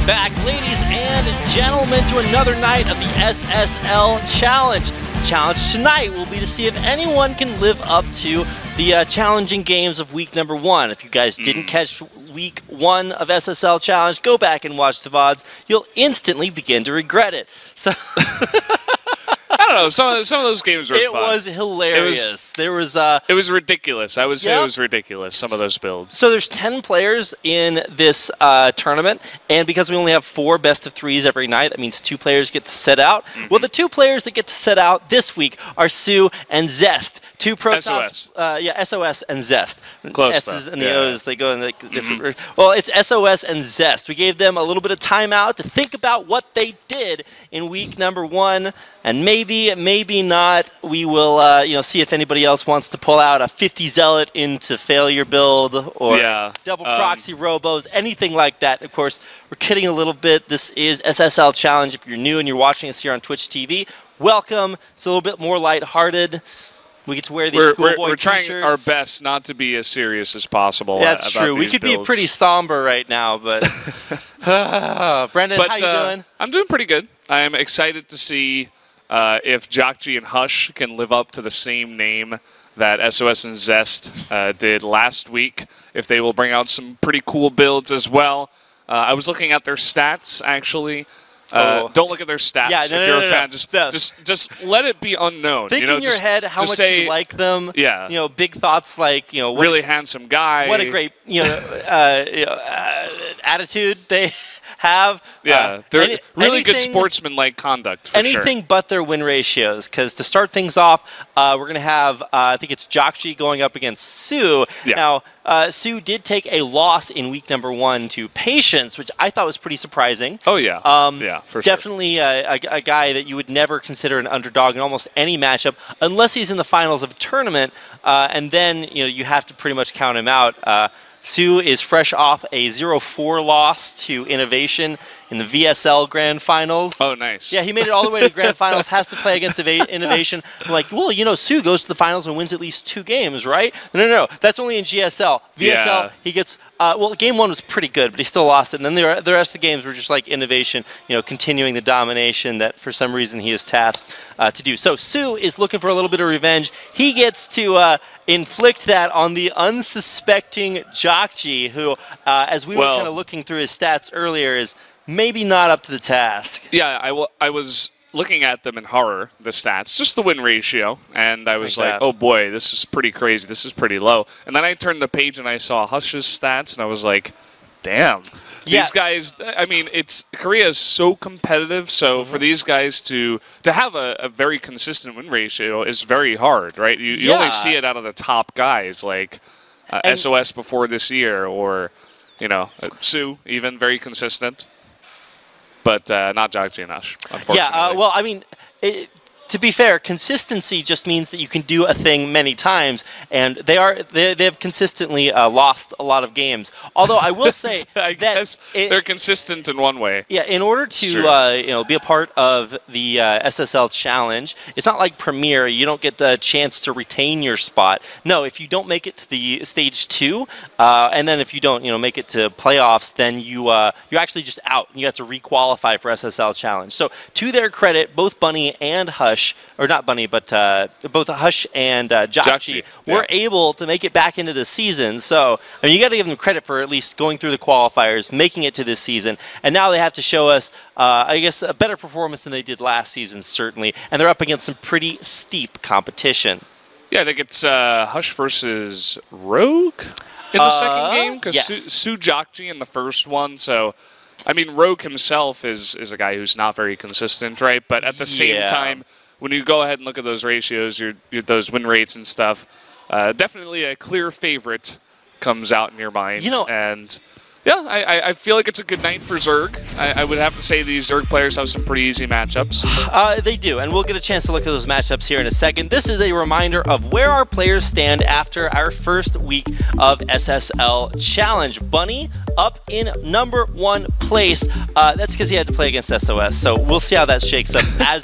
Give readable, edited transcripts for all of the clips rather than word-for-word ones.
back, ladies and gentlemen, to another night of the SSL Challenge. Challenge tonight will be to see if anyone can live up to the challenging games of week number 1. If you guys didn't catch week 1 of SSL Challenge, go back and watch the VODs. You'll instantly begin to regret it. So I don't know. Some of those games were fun. It was hilarious. It was ridiculous. I would say it was ridiculous. Some of those builds. So there's 10 players in this tournament, and because we only have 4 best of 3s every night, that means 2 players get to set out. Well, the 2 players that get to set out this week are soO and Zest. 2 Protoss. SOS and Zest. Close. S's and the O's, they go in the different. Well, it's SOS and Zest. We gave them a little bit of time out to think about what they did in week number 1. And maybe not. We will, see if anybody else wants to pull out a 50 Zealot into failure build or double proxy robos, anything like that. Of course, we're kidding a little bit. This is SSL Challenge. If you're new and you're watching us here on Twitch TV, welcome. It's a little bit more lighthearted. We get to wear these schoolboy We're trying t-shirts. our best not to be as serious as possible. That's true. We could be pretty somber right now, but Brendan, how you doing? I'm doing pretty good. I am excited to see if JJAKJI and Hush can live up to the same name that SOS and Zest did last week, if they will bring out some pretty cool builds as well. I was looking at their stats, actually. Don't look at their stats if you're a fan. Just let it be unknown. Think in your head how much you like them. Yeah. Big thoughts like, what really handsome guy. What a great, attitude they have. Yeah, they're really good sportsman-like conduct, for sure. Anything but their win ratios, because to start things off, we're going to have, I think it's JJAKJI going up against soO. Yeah. Now, soO did take a loss in week number 1 to Patience, which I thought was pretty surprising. Oh, yeah. Yeah, for sure. Definitely a guy that you would never consider an underdog in almost any matchup, unless he's in the finals of a tournament, and then you have to pretty much count him out. soO is fresh off a 0-4 loss to Innovation in the VSL Grand Finals. Oh, nice. Yeah, he made it all the way to the Grand Finals, has to play against Innovation. I'm like, well, soO goes to the finals and wins at least 2 games, right? No. That's only in GSL. VSL, he gets, game 1 was pretty good, but he still lost it. And then the rest of the games were just like Innovation, continuing the domination that for some reason he is tasked to do. So soO is looking for a little bit of revenge. He gets to inflict that on the unsuspecting JJAKJI, who, as we were kind of looking through his stats earlier, is maybe not up to the task. Yeah, I was looking at them in horror, the stats, just the win ratio, and I was like, oh boy, this is pretty crazy. This is pretty low. And then I turned the page and I saw Hush's stats, and I was like, damn. These guys, Korea is so competitive, so for these guys to have a very consistent win ratio is very hard, right? You only see it out of the top guys, like SOS before this year, or, soO, even very consistent. But not JJAKJI and Hush, unfortunately. Yeah, to be fair, consistency just means that you can do a thing many times, and they have consistently lost a lot of games. Although I will say I guess they're consistent in one way. Yeah, in order to be a part of the SSL Challenge, it's not like Premier. You don't get the chance to retain your spot. No, if you don't make it to the stage 2, and then if you don't make it to playoffs, then you're actually just out. You have to requalify for SSL Challenge. So to their credit, both Bunny and Hush, or not Bunny, but both Hush and JJAKJI were able to make it back into the season. So you got to give them credit for at least going through the qualifiers, making it to this season, and now they have to show us, I guess, a better performance than they did last season, certainly. And they're up against some pretty steep competition. Yeah, I think it's Hush versus Rogue in the second game, because soO JJAKJI in the first one. So, I mean, Rogue himself is a guy who's not very consistent, right? But at the same time, when you go ahead and look at those ratios, those win rates and stuff, definitely a clear favorite comes out in your mind. And yeah, I feel like it's a good night for Zerg. I would have to say these Zerg players have some pretty easy matchups. They do, and we'll get a chance to look at those matchups here in a second. This is a reminder of where our players stand after our first week of SSL Challenge. Bunny up in number 1 place. That's because he had to play against SOS, so we'll see how that shakes up as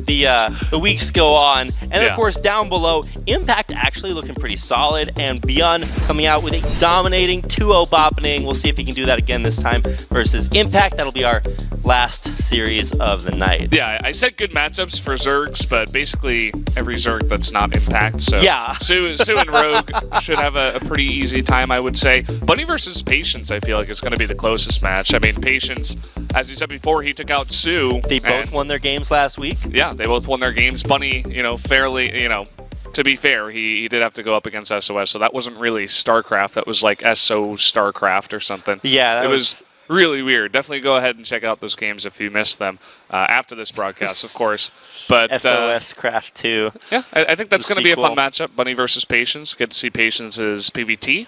the weeks go on. And of course, down below, Impact actually looking pretty solid, and Beyond coming out with a dominating 2-0 boppening. We'll see if if he can do that again this time versus Impact. That'll be our last series of the night. Yeah, I said good matchups for Zergs, but basically every Zerg that's not Impact. So yeah. soO and Rogue should have a pretty easy time, I would say. Bunny versus Patience, I feel like is going to be the closest match. I mean, Patience, as you said before, he took out soO. They both won their games last week. Yeah, they both won their games. Bunny, fairly, to be fair, he did have to go up against SOS, so that wasn't really StarCraft. That was like SO StarCraft or something. Yeah, it was really weird. Definitely go ahead and check out those games if you missed them after this broadcast, of course. But SOS Craft 2. Yeah, I think that's going to be a fun matchup. Bunny versus Patience. Good to see Patience's PVT.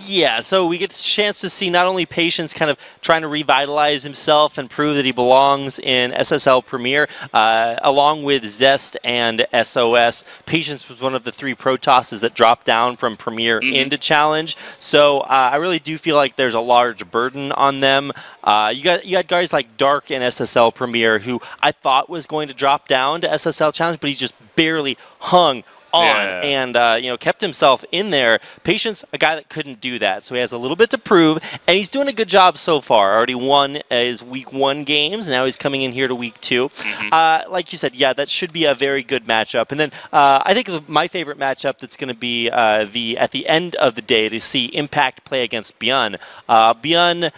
Yeah, so we get a chance to see not only Patience kind of trying to revitalize himself and prove that he belongs in SSL Premier, along with Zest and SOS. Patience was one of the 3 Protosses that dropped down from Premier into Challenge, so I really do feel like there's a large burden on them. You had guys like Dark and SSL Premier, who I thought was going to drop down to SSL Challenge, but he just barely hung on and kept himself in there. Patience, a guy that couldn't do that, so he has a little bit to prove, and he's doing a good job so far. Already won his week 1 games, now he's coming in here to week 2. Like you said, yeah, that should be a very good matchup. And then I think my favorite matchup that's going to be at the end of the day to see Impact play against Byun. Byun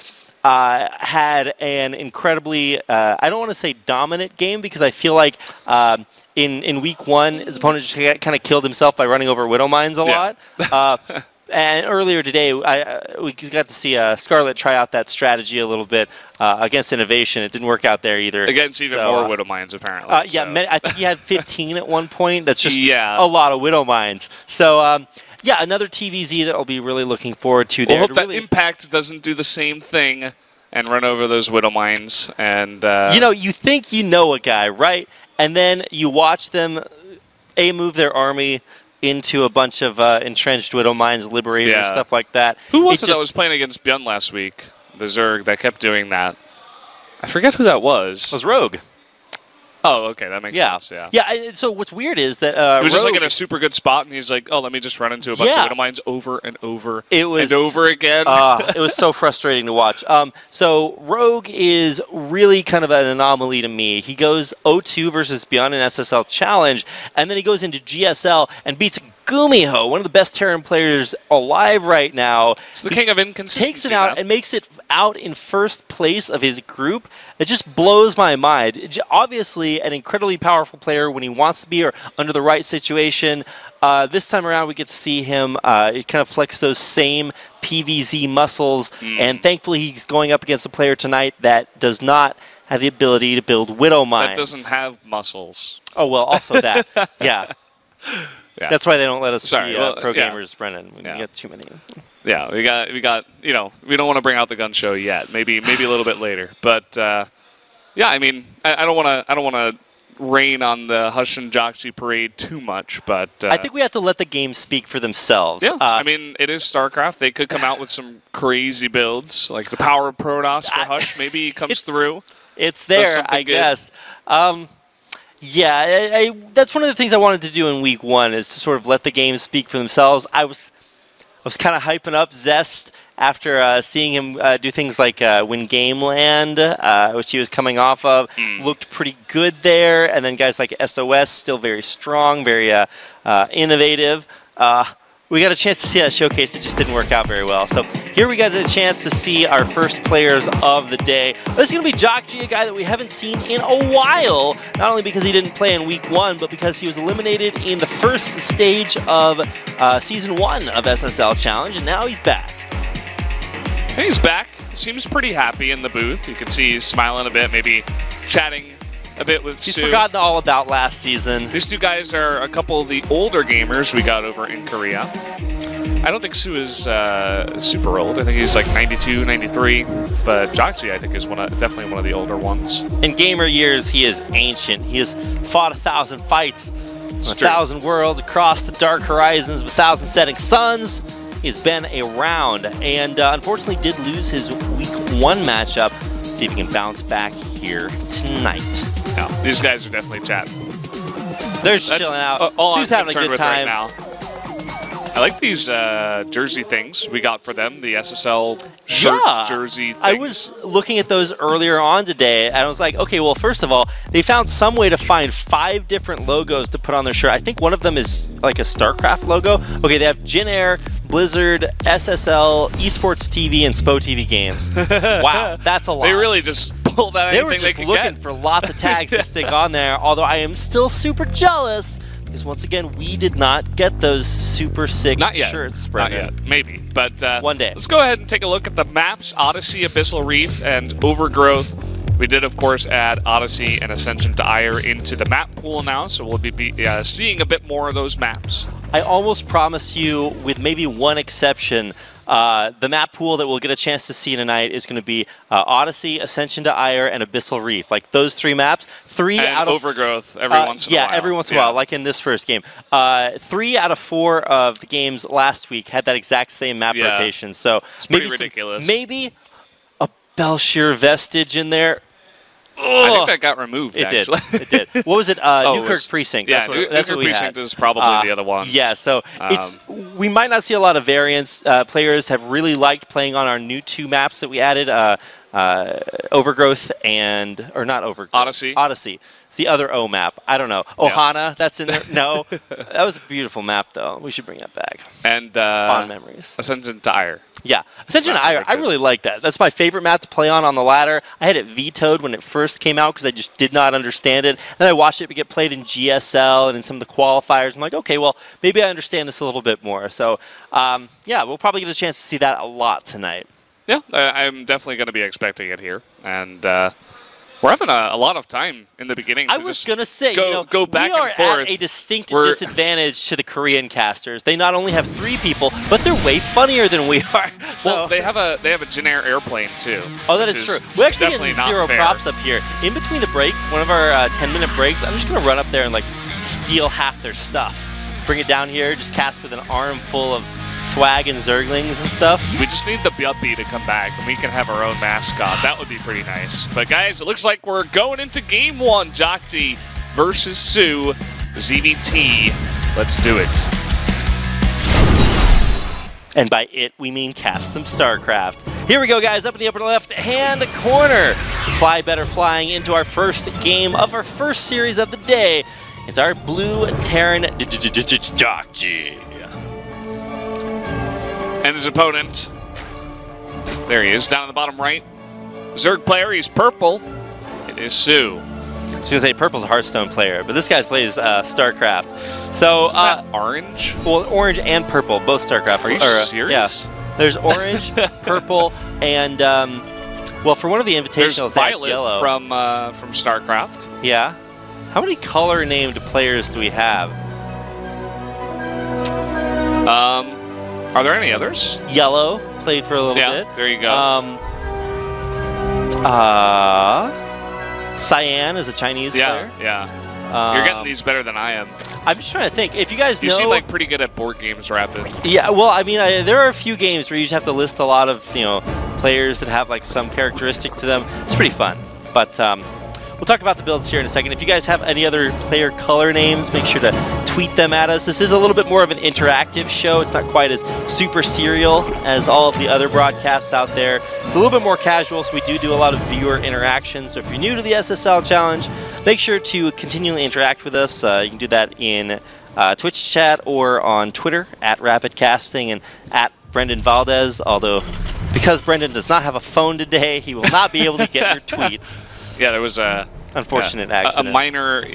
had an incredibly, I don't want to say dominant game, because I feel like in week 1, his opponent just kind of killed himself by running over Widow Mines a lot. And earlier today, we got to see Scarlet try out that strategy a little bit against Innovation. It didn't work out there either. Against even more Widow Mines, apparently. Yeah, I think he had 15 at one point. That's just a lot of Widow Mines. So, yeah, another TVZ that I'll be really looking forward to there. We'll hope that Impact doesn't do the same thing and run over those Widow Mines. And you think you know a guy, right? And then you watch them move their army into a bunch of entrenched Widow Mines, Liberators, stuff like that. Who was it that was playing against Byun last week? The Zerg that kept doing that. I forget who that was. It was Rogue. Oh, okay, that makes sense, yeah. Yeah, so what's weird is that he was just like in a super good spot, and he's like, oh, let me just run into a bunch of Widow Mines over and over and over again. It was so frustrating to watch. So Rogue is really kind of an anomaly to me. He goes 0-2 versus Byun in SSL Challenge, and then he goes into GSL and beats Gumiho, one of the best Terran players alive right now. It's the king of inconsistency. Takes it out and makes it out in first place of his group. It just blows my mind. Obviously, an incredibly powerful player when he wants to be or under the right situation. This time around, we get to see him kind of flex those same PVZ muscles, and thankfully he's going up against a player tonight that does not have the ability to build Widow Mines. That doesn't have muscles. Oh, well, also that. Yeah. Yeah. That's why they don't let us be pro gamers, Brennan. We get too many. Yeah, we got. We don't want to bring out the gun show yet. Maybe a little bit later. But yeah, I mean, I don't want to rain on the Hush and JJAKJI parade too much, but I think we have to let the games speak for themselves. Yeah, I mean, it is StarCraft. They could come out with some crazy builds, like the power of Protoss for Hush. Maybe he comes through. It's there, I guess. Yeah, that's one of the things I wanted to do in week 1 is to sort of let the games speak for themselves. I was kind of hyping up Zest after seeing him do things like win Game Land, which he was coming off of. Looked pretty good there. And then guys like SOS, still very strong, very innovative. We got a chance to see that showcase. It just didn't work out very well. So here we got a chance to see our first players of the day. This is going to be JJAKJI, a guy that we haven't seen in a while. Not only because he didn't play in week 1, but because he was eliminated in the first stage of Season 1 of SSL Challenge, and now he's back. He's back. Seems pretty happy in the booth. You can see he's smiling a bit, maybe chatting a bit with He's soO. forgotten all about last season. These two guys are a couple of the older gamers we got over in Korea. I don't think soO is super old. I think he's like 92, 93. But JJAKJI, I think, is definitely one of the older ones. In gamer years, he is ancient. He has fought 1,000 fights, 1,000 worlds across the dark horizons, 1,000 setting suns. He's been around, and unfortunately did lose his week 1 matchup. See if he can bounce back here tonight. No, these guys are definitely chatting. They're chilling out. All soO's I'm having a good time. Right now. I like these jersey things we got for them, the SSL shirt jersey things. I was looking at those earlier on today, and I was like, okay, well, first of all, they found some way to find 5 different logos to put on their shirt. I think one of them is like a StarCraft logo. Okay, they have Jin Air, Blizzard, SSL, Esports TV, and SPO TV games. Wow, that's a lot. They really just pulled out anything they could get. They were just looking for lots of tags to stick on there, although I am still super jealous because once again, we did not get those super sick shirts. Not yet. Maybe. But one day. Let's go ahead and take a look at the maps. Odyssey, Abyssal Reef, and Overgrowth. We did, of course, add Odyssey and Ascension to Ire into the map pool now, so we'll be seeing a bit more of those maps. I almost promise you, with maybe one exception, the map pool that we'll get a chance to see tonight is going to be Odyssey, Ascension to Ire, and Abyssal Reef. Like those 3 maps, 3 and out of Overgrowth every once in a while. Yeah, every once in a while, like in this first game. 3 out of 4 of the games last week had that exact same map rotation. So it's pretty ridiculous. Maybe a Belshir vestige in there. I think that got removed, actually. It did. What was it? Newkirk Precinct. Yeah, that's what Precinct is probably the other one. Yeah, so we might not see a lot of variance. Players have really liked playing on our new 2 maps that we added, Overgrowth or not Overgrowth. Odyssey. Odyssey. It's the other O map. I don't know. Ohana, that's in there. No. That was a beautiful map, though. We should bring that back. And fond memories. Ascension to Ire. Yeah, Ascension to Ire, I really like that. That's my favorite map to play on the ladder. I had it vetoed when it first came out because I just did not understand it. Then I watched it get played in GSL and in some of the qualifiers. I'm like, okay, well, maybe I understand this a little bit more. So, yeah, we'll probably get a chance to see that a lot tonight. Yeah, I'm definitely going to be expecting it here. And we're having a lot of time in the beginning to I was going to say, go back and forth. We are at a distinct disadvantage to the Korean casters. They not only have 3 people, but they're way funnier than we are. So. Well, they have a Jin Air airplane, too. Oh, that is true. We actually get 0 props up here. In between the break, one of our 10-minute breaks, I'm just going to run up there and, like, steal half their stuff. Bring it down here, just cast with an arm full of swag and zerglings and stuff. We just need the Yuppie to come back, and we can have our own mascot. That would be pretty nice. But guys, it looks like we're going into Game 1. JJAKJI versus soO. ZVT. Let's do it. And by it, we mean cast some StarCraft. Here we go, guys, up in the upper left-hand corner. Fly Better flying into our first game of our first series of the day. It's our blue Terran JJAKJI. And his opponent, there he is, down in the bottom right. Zerg player, he's purple. It is soO. I was going to say purple's a Hearthstone player, but this guy plays StarCraft. So, isn't that orange? Well, orange and purple, both StarCraft. Are you serious? Yeah. There's orange, purple, and, well, for one of the invitationals, there's violet yellow. From StarCraft. Yeah. How many color-named players do we have? Are there any others? Yellow played for a little bit. There you go. Cyan is a Chinese player. Yeah. You're getting these better than I am. I'm just trying to think. If you guys know... You seem like pretty good at board games, Rapid. Yeah, well, I mean, there are a few games where you just have to list a lot of, players that have, like, some characteristic to them. It's pretty fun. But, we'll talk about the builds here in a second. If you guys have any other player color names, make sure to tweet them at us. This is a little bit more of an interactive show. It's not quite as super serial as all of the other broadcasts out there. It's a little bit more casual, so we do a lot of viewer interaction. So if you're new to the SSL Challenge, make sure to continually interact with us. You can do that in Twitch chat or on Twitter at RapidCasting and at Brendan Valdez, although because Brendan does not have a phone today, he will not be able to get your tweets. Yeah, there was a unfortunate accident. A minor,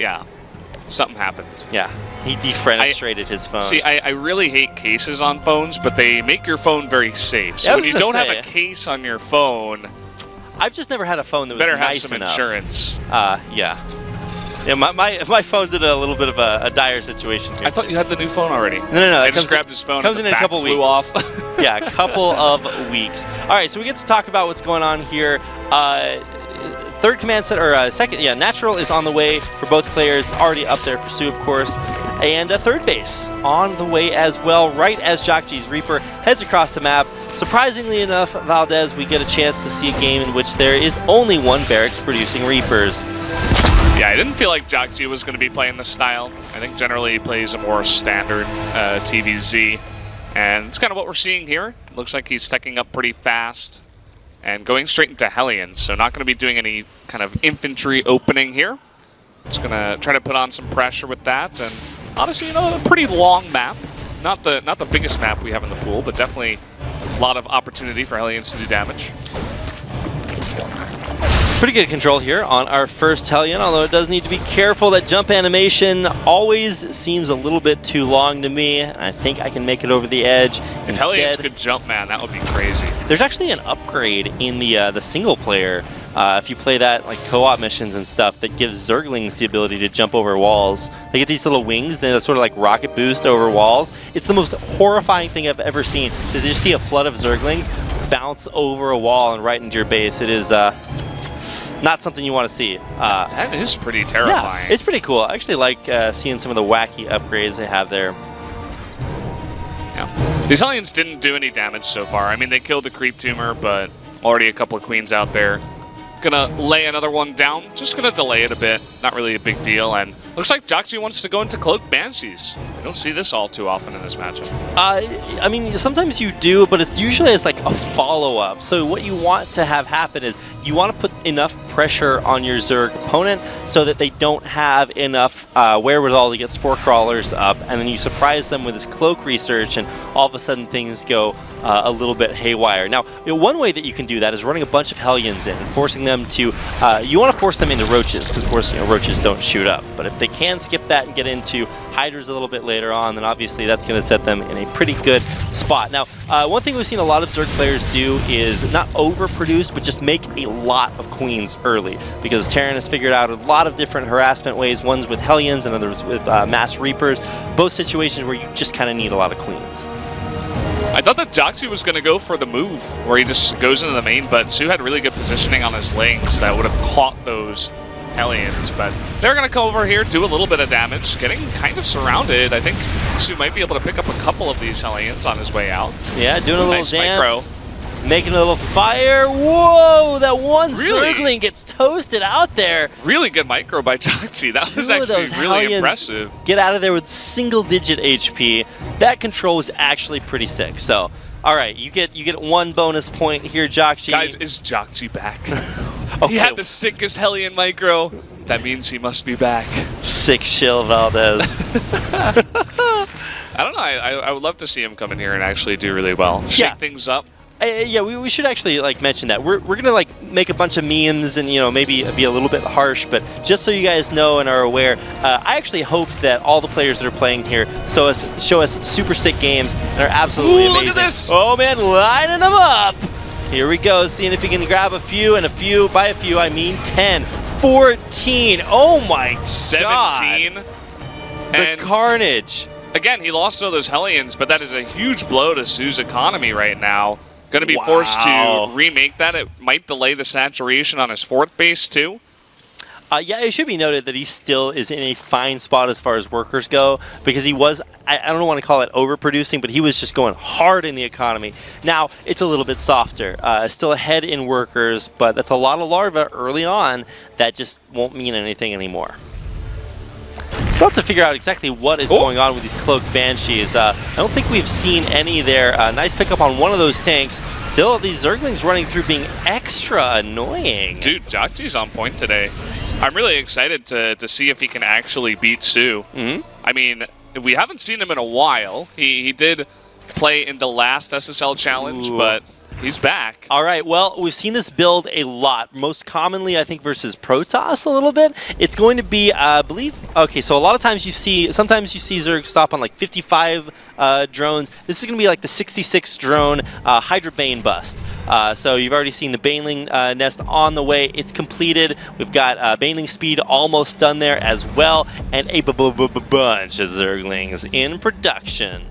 something happened. Yeah, he defenestrated his phone. See, I really hate cases on phones, but they make your phone very safe. So when you don't have a case on your phone, I've just never had a phone that was better nice have some enough. Insurance. Yeah. Yeah, my phone's in a little bit of a dire situation here. I thought you had the new phone already. No. I just grabbed his phone. Comes in a couple weeks. Flew off. Yeah, a couple of weeks. All right, so we get to talk about what's going on here. Third command set, or second, natural is on the way for both players, already up there for soO, of course. And third base on the way as well, right as JJAKJI's Reaper heads across the map. Surprisingly enough, Valdez, we get a chance to see a game in which there is only one barracks producing Reapers. Yeah, I didn't feel like JJAKJI was going to be playing this style. I think generally he plays a more standard TVZ. And it's kind of what we're seeing here. Looks like he's stacking up pretty fast and going straight into Hellions, so not going to be doing any kind of infantry opening here. Just going to try to put on some pressure with that, and honestly, a pretty long map. Not the biggest map we have in the pool, but definitely a lot of opportunity for Hellions to do damage. Pretty good control here on our first Hellion, although it does need to be careful. That jump animation always seems a little bit too long to me. I think I can make it over the edge. If Hellions could jump, man, that would be crazy. There's actually an upgrade in the single player. If you play that like co-op missions and stuff, that gives Zerglings the ability to jump over walls. They get these little wings, then a sort of like rocket boost over walls. It's the most horrifying thing I've ever seen. Because you see a flood of Zerglings bounce over a wall and right into your base. It is not something you want to see. That is pretty terrifying. Yeah, it's pretty cool. I actually like seeing some of the wacky upgrades they have there. Yeah. These Hellions didn't do any damage so far. I mean, they killed a creep tumor, but already a couple of queens out there. Gonna lay another one down. Just gonna delay it a bit. Not really a big deal. And looks like JJAKJI wants to go into Cloaked Banshees. You don't see this all too often in this matchup. I mean, sometimes you do, but it's usually as like a follow-up. So what you want to have happen is you want to put enough pressure on your Zerg opponent so that they don't have enough wherewithal to get Spore Crawlers up, and then you surprise them with this Cloak research, and all of a sudden things go a little bit haywire. Now, one way that you can do that is running a bunch of Hellions in and forcing them to, you want to force them into Roaches, because of course, Roaches don't shoot up. But if they can skip that and get into Hydras a little bit later on, then obviously that's going to set them in a pretty good spot. Now, one thing we've seen a lot of Zerg players do is not overproduce, but just make a lot of queens early, because Terran has figured out a lot of different harassment ways, ones with Hellions and others with Mass Reapers, both situations where you just kind of need a lot of queens. I thought that JJAKJI was going to go for the move, where he just goes into the main, but soO had really good positioning on his lings that would have caught those Hellions, but they're going to come over here, do a little bit of damage, getting kind of surrounded. I think soO might be able to pick up a couple of these Hellions on his way out. Yeah, doing a little nice dance. Micro. Making a little fire. Whoa, that one Zergling gets toasted out there. Really good micro by JJAKJI. That was actually really impressive. Get out of there with single-digit HP. That control was actually pretty sick. So, all right, you get one bonus point here, JJAKJI. Guys, is JJAKJI back? Okay. He had the sickest Hellion micro. That means he must be back. Sick shill, Valdez. I don't know. I would love to see him come in here and actually do really well. Shake things up. Yeah, we should actually like mention that we're gonna like make a bunch of memes and maybe be a little bit harsh, but just so you guys know and are aware, I actually hope that all the players that are playing here show us super sick games and are absolutely amazing. Look at this! Oh man, lining them up! Here we go, seeing if he can grab a few, and by a few I mean 10, 14. Oh my 17. God! And the carnage. Again, he lost all those Hellions, but that is a huge blow to soO's economy right now. Going to be forced to remake that. It might delay the saturation on his fourth base, too. Yeah, it should be noted that he still is in a fine spot as far as workers go, because he was, I don't want to call it overproducing, but he was just going hard in the economy. Now, it's a little bit softer. Still ahead in workers, but that's a lot of larva early on that just won't mean anything anymore. Still have to figure out exactly what is going on with these Cloaked Banshees. I don't think we've seen any there. Nice pickup on one of those tanks. Still, these Zerglings running through being extra annoying. Dude, JJAKJI's on point today. I'm really excited to see if he can actually beat soO. I mean, we haven't seen him in a while. He did play in the last SSL challenge, but he's back. All right, well, we've seen this build a lot. Most commonly, I think, versus Protoss a little bit. It's going to be, I believe, okay, so a lot of times sometimes you see Zerg stop on like 55 drones. This is going to be like the 66 drone Hydra Bane bust. So you've already seen the Baneling nest on the way. It's completed. We've got Baneling speed almost done there as well, and a bunch of Zerglings in production.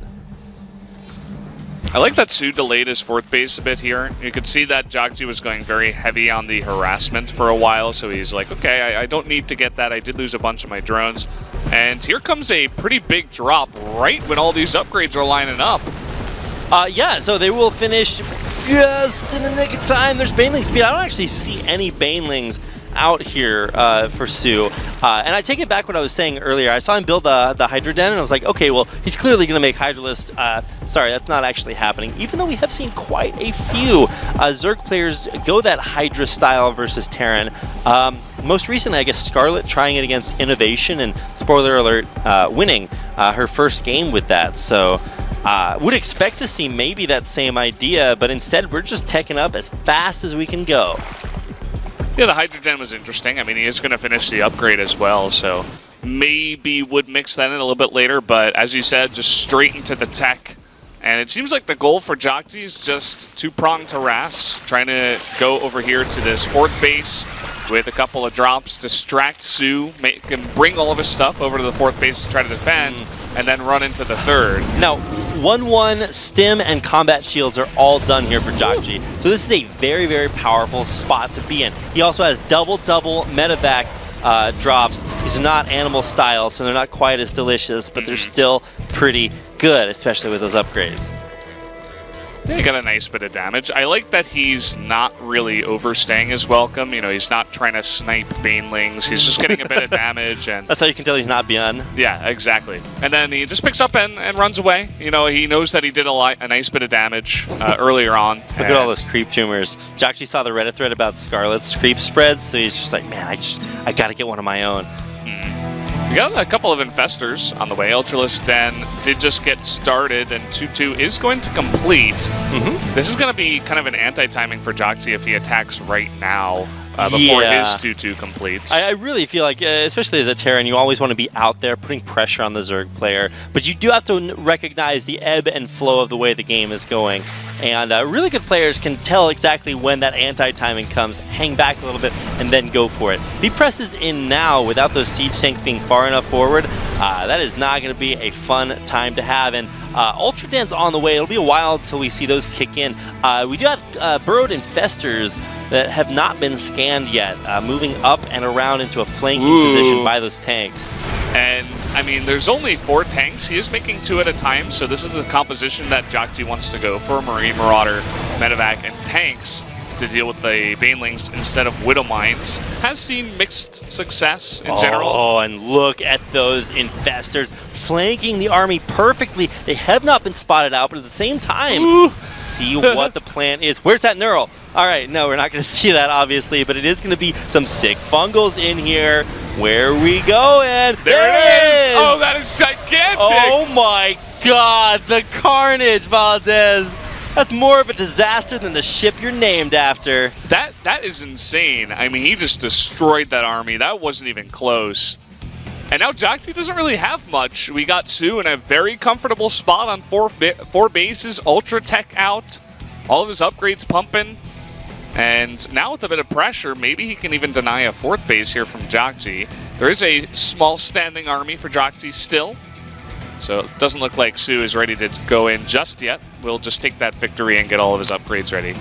I like that soO delayed his fourth base a bit here. You could see that JJAKJI was going very heavy on the harassment for a while, so he's like, okay, I don't need to get that. I did lose a bunch of my drones. And here comes a pretty big drop right when all these upgrades are lining up. Yeah, so they will finish just in the nick of time. There's Baneling speed. I don't actually see any Banelings out here for soO. And I take it back what I was saying earlier. I saw him build the Hydra Den, and I was like, okay, well, he's clearly going to make Hydralisk. Sorry, that's not actually happening, even though we have seen quite a few Zerg players go that Hydra style versus Terran. Most recently, I guess Scarlet trying it against Innovation, and spoiler alert, winning her first game with that. So would expect to see maybe that same idea, but instead we're just teching up as fast as we can go. Yeah, the Hydra Den was interesting. I mean, he is going to finish the upgrade as well, so maybe would mix that in a little bit later, but as you said, just straight into the tech. And it seems like the goal for JJAKJI is just two-pronged harass, trying to go over here to this fourth base with a couple of drops, distract soO, make him bring all of his stuff over to the fourth base to try to defend, and then run into the third. Now, 1-1, stim, and combat shields are all done here for JJAKJI. So this is a very, very powerful spot to be in. He also has double-double medevac drops. These are not animal style, so they're not quite as delicious, but they're still pretty good, especially with those upgrades. Yeah, he got a nice bit of damage. I like that he's not really overstaying his welcome. You know, he's not trying to snipe Banelings. He's just getting a bit of damage. And that's how you can tell he's not beyond. Yeah, exactly. And then he just picks up and runs away. You know, he knows that he did a nice bit of damage earlier on. Look at all those creep tumors. JJAKJI saw the Reddit thread about Scarlet's creep spreads, so he's just like, man, I gotta get one of my own. We got a couple of infestors on the way. Ultralisk Den did just get started, and 2-2 is going to complete. This is going to be kind of an anti-timing for JJAKJI if he attacks right now before his 2-2 completes. I really feel like, especially as a Terran, you always want to be out there putting pressure on the Zerg player, but you do have to recognize the ebb and flow of the way the game is going. And really good players can tell exactly when that anti-timing comes, hang back a little bit, and then go for it. If he presses in now without those siege tanks being far enough forward, that is not going to be a fun time to have. And Ultra Den's on the way. It'll be a while until we see those kick in. We do have burrowed infestors that have not been scanned yet, moving up and around into a flanking position by those tanks. And, I mean, there's only 4 tanks. He is making 2 at a time, so this is the composition that JJAKJI wants to go for. Marine Marauder, Medevac, and tanks to deal with the Banelings instead of Widow Mines. Has seen mixed success in general. Oh, and look at those infestors flanking the army perfectly. They have not been spotted out, but at the same time, see what the plan is. Where's that neural? All right, no, we're not going to see that, obviously, but it is going to be some sick fungals in here. Where are we going? There it is! Oh, that is gigantic! Oh my god, the carnage, Valdez! That's more of a disaster than the ship you're named after. That is insane. I mean, he just destroyed that army. That wasn't even close. And now JJAKJI doesn't really have much. We got soO in a very comfortable spot on 4 bases, Ultra Tech out, all of his upgrades pumping. And now with a bit of pressure, maybe he can even deny a 4th base here from JJAKJI. There is a small standing army for JJAKJI still. So it doesn't look like soO is ready to go in just yet. We'll just take that victory and get all of his upgrades ready.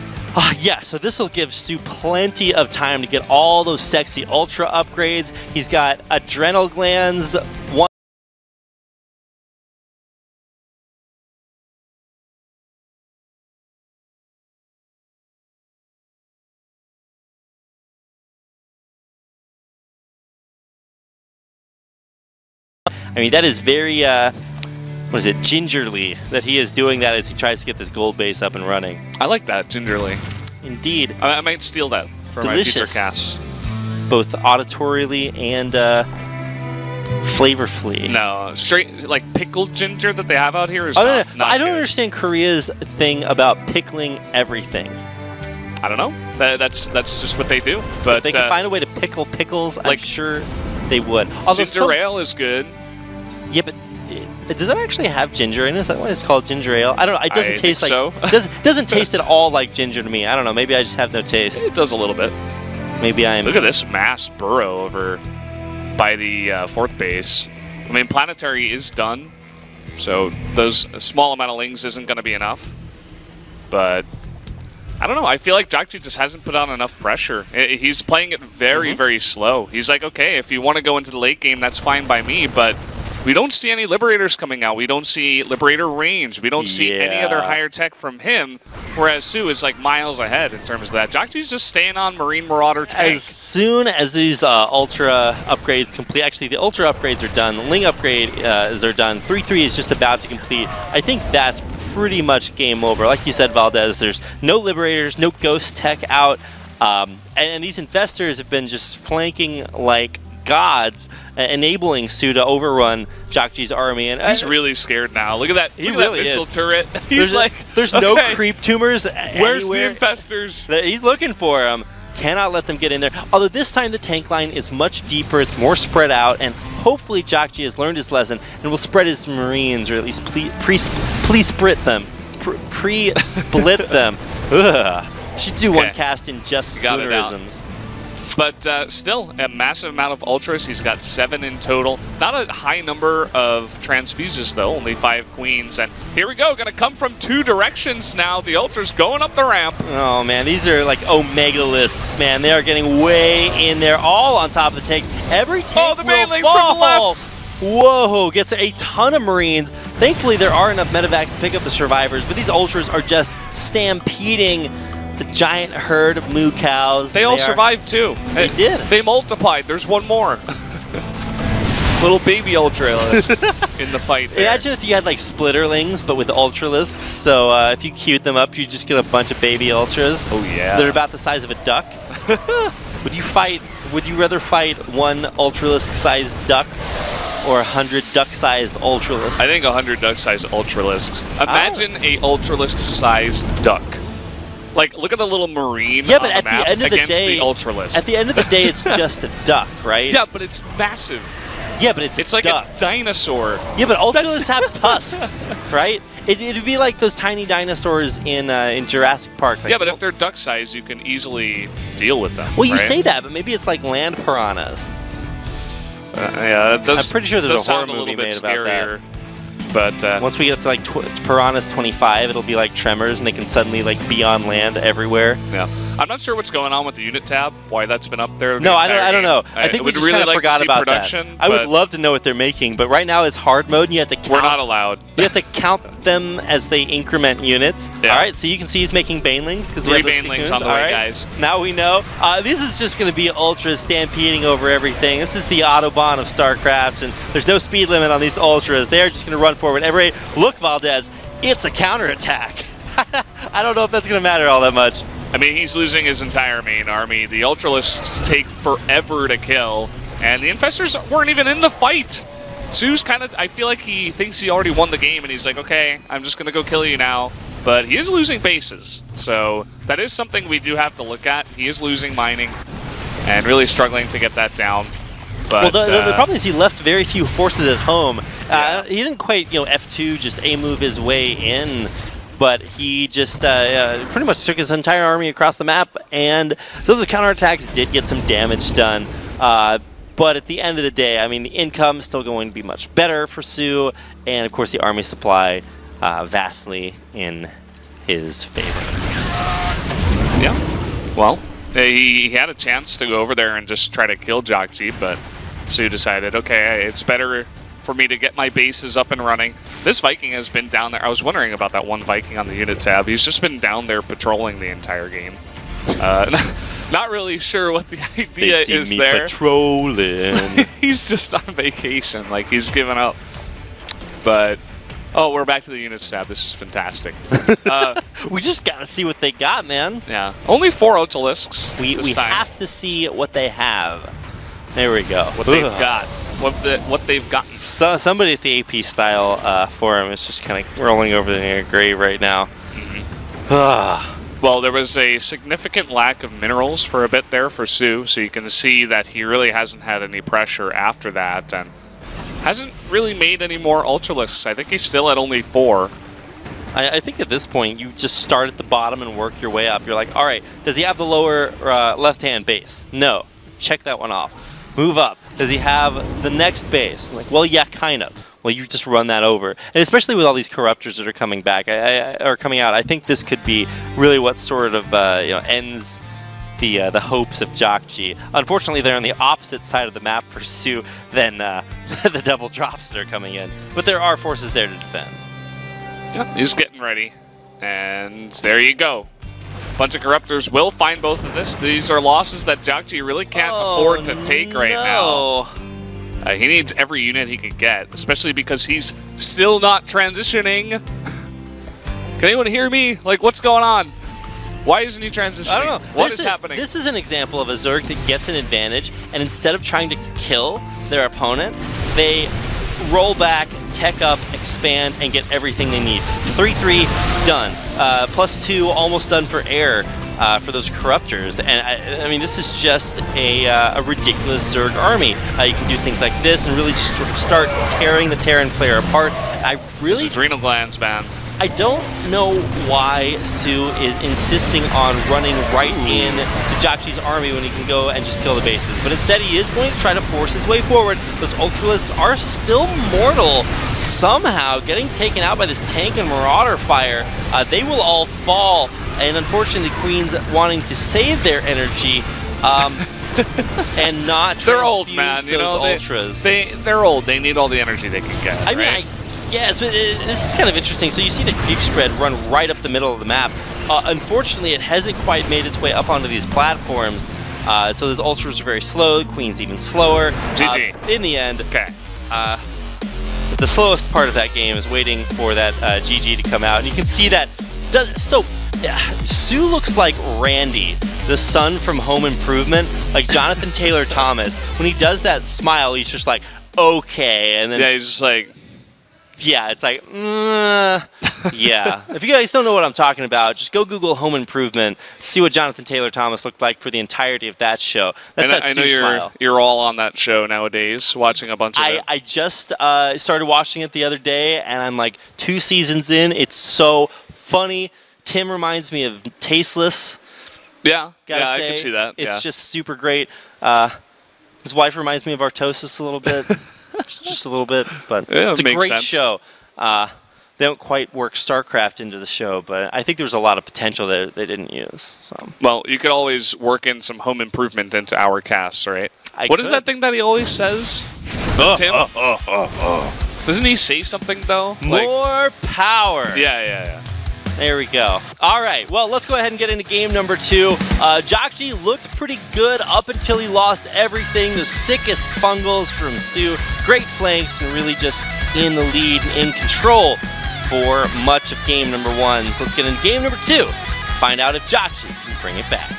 Yeah, so this will give soO plenty of time to get all those sexy Ultra upgrades. He's got adrenal glands. I mean, that is very, what is it, gingerly that he is doing that as he tries to get this gold base up and running. I like that, gingerly. Indeed. I might steal that for Delicious. my future casts. Both auditorily and flavorfully. No, straight, like pickled ginger that they have out here is not I don't good. understand Korea's thing about pickling everything. I don't know. That's just what they do. But if they can find a way to pickle pickles, like, I'm sure they would. Although ginger ale is good. Yeah, but does that actually have ginger in it? Is that why it's called ginger ale? I don't know. It doesn't taste like so. doesn't taste at all like ginger to me. I don't know. Maybe I just have no taste. It does a little bit. Maybe I'm. Look at this mass burrow over by the 4th base. I mean, planetary is done, so those small amount of lings isn't going to be enough. But I don't know. I feel like JJAKJI just hasn't put on enough pressure. He's playing it very, very slow. He's like, okay, if you want to go into the late game, that's fine by me, but we don't see any Liberators coming out. We don't see Liberator range. We don't see any other higher tech from him, whereas soO is like miles ahead in terms of that. JJAKJI's just staying on Marine Marauder tank. As soon as these Ultra upgrades complete, actually the Ultra upgrades are done, the Ling upgrade are done, 3-3 is just about to complete. I think that's pretty much game over. Like you said, Valdez, there's no Liberators, no Ghost Tech out, and these Infestors have been just flanking like gods, enabling soO to overrun JJAKJI's army. And he's really scared now. Look at that. He really missile is. turret. He's there's no creep tumors Where's anywhere. the Infestors? He's looking for them. Cannot let them get in there. Although this time the tank line is much deeper, it's more spread out, and hopefully JJAKJI has learned his lesson and will spread his Marines, or at least pre-split them. Pre-split them. Ugh. Should do one cast in just spoonerisms. But still, a massive amount of Ultras. He's got 7 in total. Not a high number of transfuses, though. Only 5 queens. And here we go. Going to come from 2 directions now. The Ultras going up the ramp. Oh, man. These are like Omegalisks, man. They are getting way in there, all on top of the tanks. Every tank the mainlings fall. from the left. Whoa, gets a ton of Marines. Thankfully, there are enough medevacs to pick up the survivors, but these Ultras are just stampeding. It's a giant herd of moo cows. They all survived too. They did. They multiplied. There's one more. Little baby Ultralisks in the fight there. Imagine if you had like Splitterlings, but with Ultralisks. So if you queued them up, you just get a bunch of baby Ultras. Oh yeah. They're about the size of a duck. Would you rather fight one Ultralisk-sized duck or 100 duck-sized Ultralisks? I think 100 duck-sized Ultralisks. Imagine a Ultralisk-sized duck. Like, look at the little Marine but on at the map the end of the day, the Ultralisk. At the end of the day, it's just a duck, right? Yeah, but it's massive. Yeah, but it's like duck. a dinosaur. Yeah, but Ultralisks have tusks, right? It'd be like those tiny dinosaurs in Jurassic Park. Like, yeah, but if they're duck-sized, you can easily deal with them. Well, you right? say that, but maybe it's like land piranhas. Yeah, it does. I'm pretty sure there's a horror sound movie little bit made about scarier. that. But once we get up to like Piranhas 25, it'll be like Tremors, and they can suddenly like be on land everywhere. Yeah, I'm not sure what's going on with the unit tab. Why that's been up there? No, I don't know. I think we just really kind of forgot about production, that. I would love to know what they're making, but right now it's hard mode, and you have to count. We're not allowed. You have to count them as they increment units. Yeah. All right, so you can see he's making Banelings because we have 3 those Banelings cocoons. on the way, guys. Now we know. This is just going to be Ultras stampeding over everything. This is the Autobahn of StarCraft, and there's no speed limit on these Ultras. They're just going to run forward. Look, Valdez, it's a counterattack. I don't know if that's going to matter all that much. I mean, he's losing his entire main army. The Ultralisks take forever to kill, and the Infestors weren't even in the fight. soO's kind of, I feel like he thinks he already won the game, and he's like, okay, I'm just going to go kill you now. But he is losing bases, so that is something we do have to look at. He is losing mining and really struggling to get that down. But, well, the problem is he left very few forces at home. Yeah. He didn't quite, F2 just A-move his way in, but he just pretty much took his entire army across the map, and so the counterattacks did get some damage done. But at the end of the day, I mean, the income is still going to be much better for soO, and of course the army supply vastly in his favor. Yeah, well, he had a chance to go over there and just try to kill JJAKJI, but soO decided, okay, it's better for me to get my bases up and running. This Viking has been down there. I was wondering about that one Viking on the unit tab. He's just been down there patrolling the entire game. Not really sure what the idea is there. Patrolling. He's just on vacation, like he's given up. But oh, we're back to the units tab. This is fantastic. We just gotta see what they got, man. Yeah, only 4 Ultralisks. We have to see what they have. There we go. What they've got. What they've gotten. So somebody at the AP style forum is just kind of rolling over their grave right now. Well, there was a significant lack of minerals for a bit there for soO, so you can see that he really hasn't had any pressure after that, and hasn't really made any more Ultralisks. I think he's still at only 4. I think at this point, you just start at the bottom and work your way up. You're like, all right, does he have the lower left-hand base? No. Check that one off. Move up. Does he have the next base? I'm like, well, yeah, kind of. Well, you just run that over. And especially with all these corruptors that are coming back, or coming out, I think this could be really what sort of ends the hopes of JJAKJI. Unfortunately, they're on the opposite side of the map for soO than the double drops that are coming in. But there are forces there to defend. Yep, he's getting ready. And there you go. Bunch of Corruptors will find both of this. These are losses that JJAKJI really can't afford to take right now. He needs every unit he can get, especially because he's still not transitioning. Can anyone hear me? Like, what's going on? Why isn't he transitioning? I don't know. What is happening? This is an example of a Zerg that gets an advantage, and instead of trying to kill their opponent, they roll back, tech up, expand, and get everything they need. 3-3, done. +2, almost done for air for those Corruptors. And I mean, this is just a ridiculous Zerg army. You can do things like this and really just start tearing the Terran player apart. I really... His adrenal glands, man. I don't know why soO is insisting on running right in to JJAKJI's army when he can go and just kill the bases. But instead he is going to try to force his way forward. Those Ultralists are still mortal, somehow getting taken out by this tank and Marauder fire. They will all fall, and unfortunately Queen's wanting to save their energy and not they're old, man. those you know, Ultras. They're old. They need all the energy they can get. I mean, yes, but this is kind of interesting. So you see the creep spread run right up the middle of the map. Unfortunately, it hasn't quite made its way up onto these platforms. So those Ultras are very slow. Queen's even slower. GG. In the end, okay. The slowest part of that game is waiting for that GG to come out. And you can see that. soO looks like Randy, the son from Home Improvement, like Jonathan Taylor Thomas. When he does that smile, he's just like, okay. And then yeah, he's just like... Yeah, it's like, yeah. If you guys don't know what I'm talking about, just go Google Home Improvement, see what Jonathan Taylor Thomas looked like for the entirety of that show. That's that I know smile. you're all on that show nowadays, watching a bunch of it. I just started watching it the other day, and I'm like 2 seasons in. It's so funny. Tim reminds me of Tasteless. Yeah, Gotta I say. can see that. It's just super great. His wife reminds me of Artosis a little bit. Just a little bit, but yeah, it's a great sense. show. They don't quite work StarCraft into the show, but I think there was a lot of potential that they didn't use. So. Well, you could always work in some Home Improvement into our casts, right? What is that thing that he always says? Tim? Doesn't he say something, though? More power. Yeah. There we go. All right, well, let's go ahead and get into game number 2. JJAKJI looked pretty good up until he lost everything. The sickest fungals from soO. Great flanks and really just in the lead and in control for much of game number 1. So let's get into game number 2. Find out if JJAKJI can bring it back.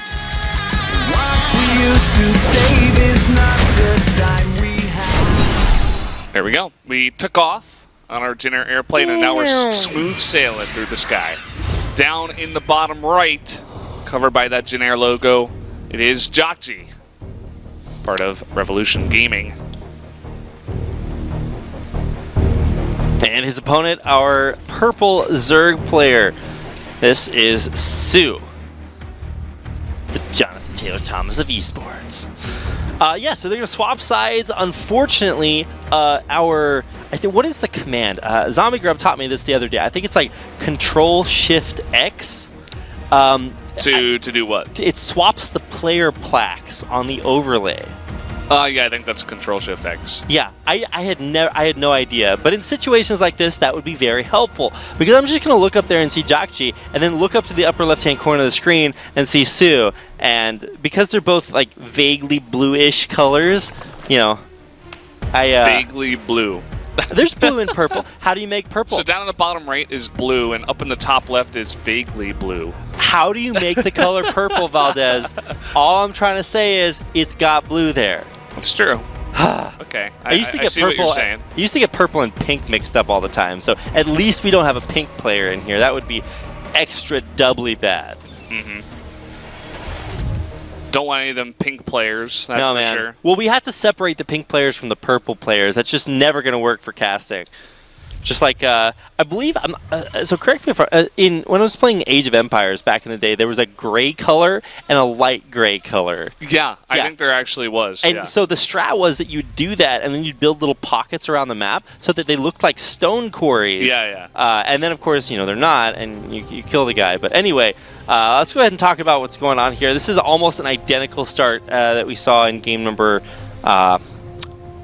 What we used to save is not the time we have. There we go. We took off on our Jin Air airplane, and now we're smooth sailing through the sky. Down in the bottom right, covered by that Jin Air logo, it is JJAKJI, part of Revolution Gaming. And his opponent, our purple Zerg player. This is soO, the Jonathan Taylor Thomas of esports. Yeah, so they're going to swap sides. Unfortunately, I think, what is the command? Zombie Grub taught me this the other day. I think it's like Control-Shift-X. To do what? It swaps the player plaques on the overlay. Yeah, I think that's Control-Shift-X. Yeah, I had no idea. But in situations like this, that would be very helpful. Because I'm just going to look up there and see JJAKJI, and then look up to the upper left-hand corner of the screen and see soO. And because they're both like vaguely bluish colors, you know, vaguely blue. There's blue and purple. How do you make purple? So down in the bottom right is blue, and up in the top left is vaguely blue. How do you make the color purple, Valdez? All I'm trying to say is it's got blue there. It's true. Okay, I used to get see purple. What you're saying. I used to get purple and pink mixed up all the time. So at least we don't have a pink player in here. That would be extra doubly bad. Mm-hmm. Don't want any of them pink players, that's for sure. Well, we have to separate the pink players from the purple players. That's just never going to work for casting. Just like, I believe, so correct me if when I was playing Age of Empires back in the day, there was a gray color and a light gray color. Yeah, I think there actually was. And so the strat was that you'd do that, and then you'd build little pockets around the map so that they looked like stone quarries. Yeah. And then, of course, you know, they're not, and you kill the guy. But anyway, let's go ahead and talk about what's going on here. This is almost an identical start that we saw in game number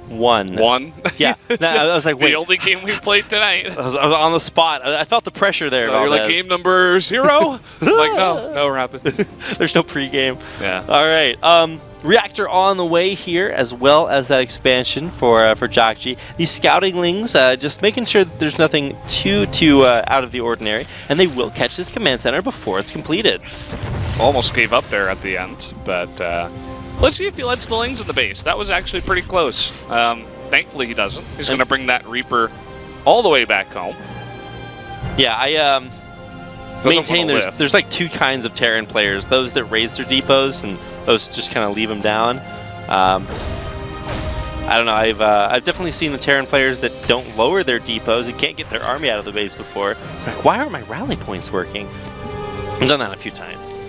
One. One? Yeah. No, I was like, wait. The only game we played tonight. I was on the spot. I felt the pressure there. You're like, game number 0? I'm like, no, rapid. There's no pregame. Yeah. All right. Reactor on the way here, as well as that expansion for JJAKJI. These scoutinglings, just making sure that there's nothing too out of the ordinary, and they will catch this command center before it's completed. Almost gave up there at the end, but let's see if he lets the lings in the base. That was actually pretty close. Thankfully he doesn't. He's going to bring that Reaper all the way back home. Yeah, I maintain there's like 2 kinds of Terran players. Those that raise their depots and those just kind of leave them down. I don't know. I've definitely seen the Terran players that don't lower their depots and can't get their army out of the base before. Like, why aren't my rally points working? I've done that a few times.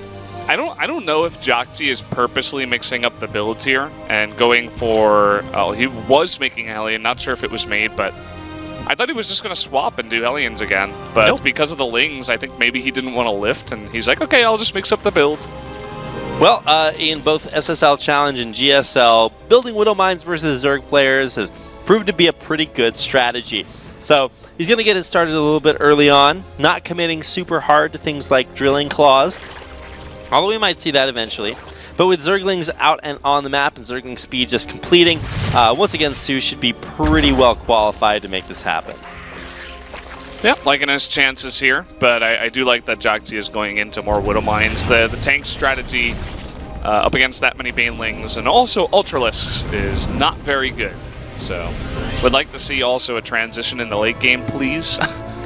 I don't know if JJAKJI is purposely mixing up the builds here and going for... Oh, he was making Hellion. Not sure if it was made, but I thought he was just going to swap and do Hellions again. But nope. Because of the lings, I think maybe he didn't want to lift, and he's like, okay, I'll just mix up the build. Well, in both SSL Challenge and GSL, building Widow Mines versus Zerg players has proved to be a pretty good strategy. So he's going to get it started a little bit early on, not committing super hard to things like drilling claws, although we might see that eventually. But with Zerglings out and on the map and Zergling speed just completing, once again, soO should be pretty well qualified to make this happen. Yep, liking his chances here, but I do like that JJAKJI is going into more Widow Mines. The tank strategy up against that many Banelings and also Ultralisks is not very good. So, would like to see also a transition in the late game, please.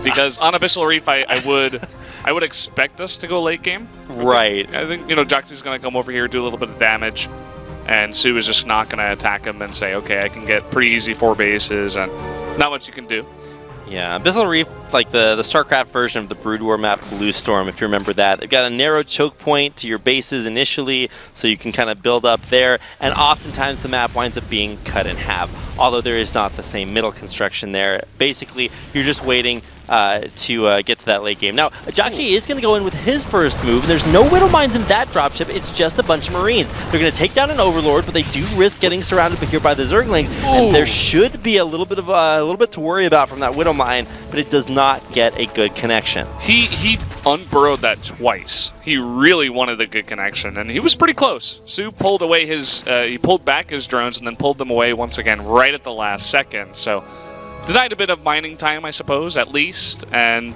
Because on Abyssal Reef, I would expect us to go late game. Right. I think, JJAKJI is going to come over here, do a little bit of damage, and soO is just not going to attack him and say, okay, I can get pretty easy 4 bases, and not much you can do. Yeah, Abyssal Reef, like the StarCraft version of the Brood War map, Blue Storm, if you remember that. They've got a narrow choke point to your bases initially, so you can kind of build up there, and oftentimes the map winds up being cut in half, although there is not the same middle construction there. Basically, you're just waiting to get to that late game. Now, JJAKJI is going to go in with his first move, and there's no Widow Mines in that dropship, it's just a bunch of Marines. They're going to take down an Overlord, but they do risk getting surrounded here by the Zerglings, and there should be a little bit to worry about from that Widow Mine, but it does not get a good connection. He unburrowed that twice. He really wanted a good connection, and he was pretty close. soO pulled away he pulled back his drones and then pulled them away once again right at the last second, so denied a bit of mining time, I suppose, at least. And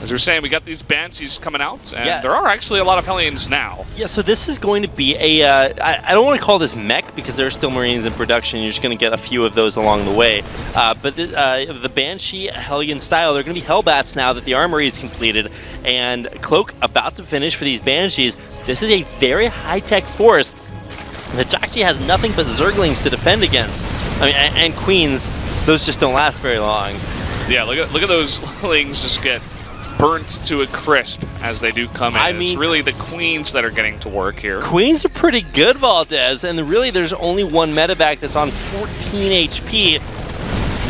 as we were saying, we got these Banshees coming out, and there are actually a lot of Hellions now. Yeah, so this is going to be a... I don't want to call this mech, because there are still Marines in production. You're just going to get a few of those along the way. But the Banshee Hellion style, they're going to be Hellbats now that the armory is completed. And Cloak about to finish for these Banshees. This is a very high-tech force that JJAKJI has nothing but Zerglings to defend against. I mean, and Queens. Those just don't last very long. Yeah, look at those lings just get burnt to a crisp as they do come in. I mean, it's really the Queens that are getting to work here. Queens are pretty good, Valdez, and really there's only one medevac that's on 14 HP.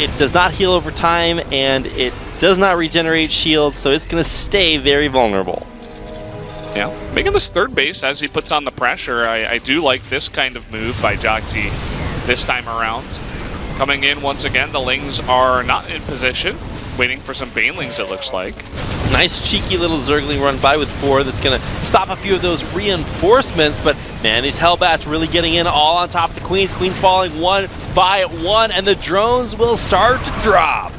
It does not heal over time, and it does not regenerate shields, so it's going to stay very vulnerable. Yeah, making this third base as he puts on the pressure. I do like this kind of move by JJAKJI this time around. Coming in once again, the lings are not in position, waiting for some Banelings, it looks like. Nice cheeky little Zergling run by with 4 that's going to stop a few of those reinforcements, but man, these Hellbats really getting in all on top of the Queens. Queens falling 1 by 1, and the drones will start to drop.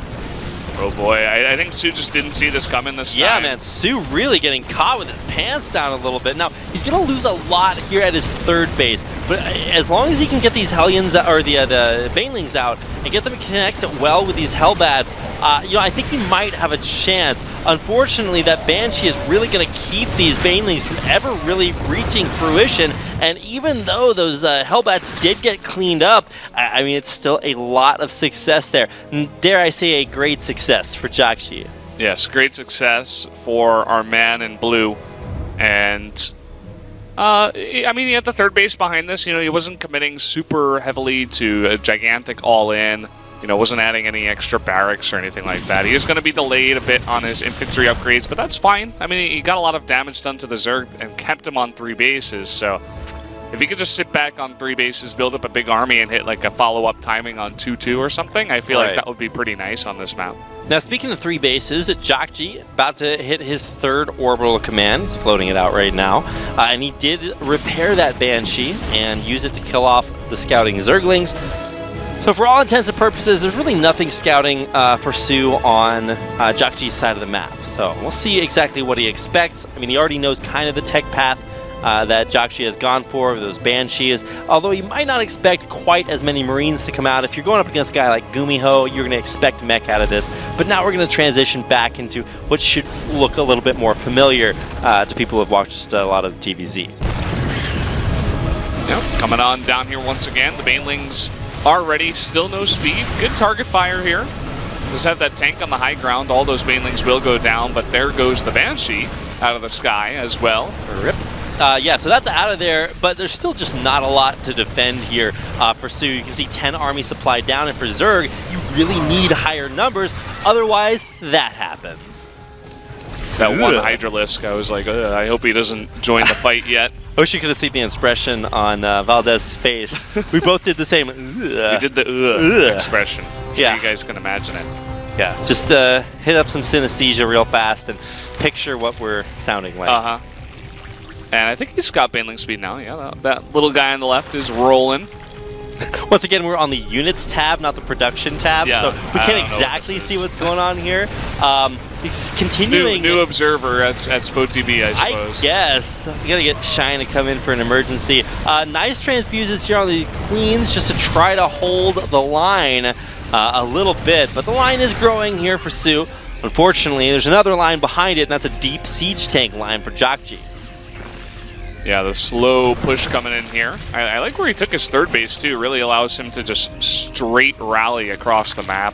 Oh boy, I think soO just didn't see this coming this time. Yeah, man, soO really getting caught with his pants down a little bit. Now, he's going to lose a lot here at his third base, but as long as he can get these Hellions, or the Banelings out, and get them to connect well with these Hellbats, I think he might have a chance. Unfortunately, that Banshee is really going to keep these Banelings from ever really reaching fruition, and even though those Hellbats did get cleaned up, I mean, it's still a lot of success there. Dare I say, a great success for JJAKJI. Yes, great success for our man in blue. And, I mean, he had the third base behind this. He wasn't committing super heavily to a gigantic all-in. Wasn't adding any extra barracks or anything like that. He is going to be delayed a bit on his infantry upgrades, but that's fine. I mean, he got a lot of damage done to the Zerg and kept him on 3 bases, so If he could just sit back on 3 bases, build up a big army, and hit like a follow-up timing on 2-2 or something, I feel like that would be pretty nice on this map. Now, speaking of 3 bases, JJAKJI about to hit his 3rd orbital command. He's floating it out right now. And he did repair that Banshee and use it to kill off the scouting Zerglings. So for all intents and purposes, there's really nothing scouting for soO on JJAKJI's side of the map. So we'll see exactly what he expects. I mean, he already knows kind of the tech path that JJAKJI has gone for those Banshees, although you might not expect quite as many Marines to come out. If you're going up against a guy like Gumiho, you're going to expect mech out of this. But now we're going to transition back into what should look a little bit more familiar to people who have watched a lot of TVZ. Yep, coming on down here once again. The Banelings are ready, still no speed. Good target fire here. Just have that tank on the high ground. All those Banelings will go down, but there goes the Banshee out of the sky as well. Rip. Yeah, so that's out of there, but there's still just not a lot to defend here for soO. You can see 10 army supply down, and for Zerg, you really need higher numbers, otherwise that happens. That one Hydralisk, I was like, I hope he doesn't join the fight yet. I wish you could have seen the expression on Valdez's face. We both did the same. We did the expression. I'm sure Yeah. you guys can imagine it. Yeah, just hit up some synesthesia real fast and picture what we're sounding like. Uh-huh. And I think he's got Baneling speed now. Yeah, that little guy on the left is rolling. Once again, we're on the units tab, not the production tab, Yeah, so we can't exactly what see what's going on here. It's continuing. New observer at SPO-TV, I suppose. I guess. We gotta get Shine to come in for an emergency. Nice transfuses here on the Queens just to try to hold the line a little bit, but the line is growing here for soO. Unfortunately, there's another line behind it, and that's a deep siege tank line for JJAKJI. Yeah, the slow push coming in here. I like where he took his 3rd base, too. Really allows him to just straight rally across the map.